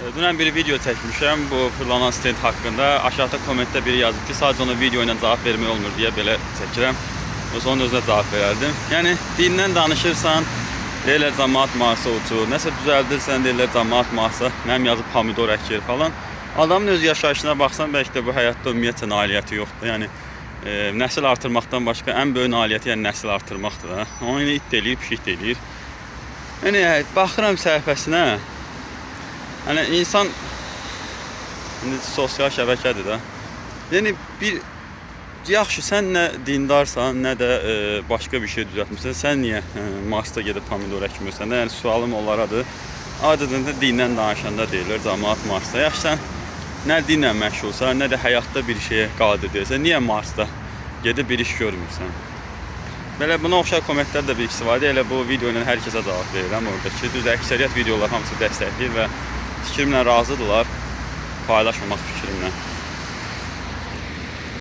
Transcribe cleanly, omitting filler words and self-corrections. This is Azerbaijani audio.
Dünən bir video çəkmişəm bu fırlanan stent haqqında. Aşağıda kommentdə biri yazıb ki, sadəcə ona video ilə cavab vermək olmur deyə belə çəkirəm. Onun özünə cavab verərdim. Yəni, dindən danışırsan, deyirlər cəmaat Marsa uçur. Nəsə düzəldirsən, deyirlər cəmaat Marsa, mənim yazıb pomidor əkir falan. Adamın öz yaşayışına baxsan, bəlkə də bu həyatda ümumiyyətlə nailiyyəti yoxdur. Yəni, nəsil artırmaqdan başqa ən böyük nailiyyəti yəni nəsil artırmaqdır da. Onu ilə it eləyir, pişik eləyir. Yəni, baxıram səhifəsinə. Yəni, insan sosial şəbəkədir də. Yəni, yaxşı, sən nə dindarsan, nə də başqa bir şey düzəltmirsən, sən niyə Marsda gedib pomidor əkmirsən? Yəni, sualım onlaradır. Adətən də dindən danışanda deyilir, cəmaat Marsda. Yaxşı, sən nə dinlə məşğulsan, nə də həyatda bir şeyə qadir deyirsən, niyə Marsda gedib bir iş görmürsən? Belə buna oxşar kommentlər də bir istifadə, elə bu video ilə hər kəsə cavab verirəm oradakı. Düzdür, əksəriyyət videolar hamısı dəstəkləyir və fikrimlə razıdırlar, paylaşmamaq fikrimlə.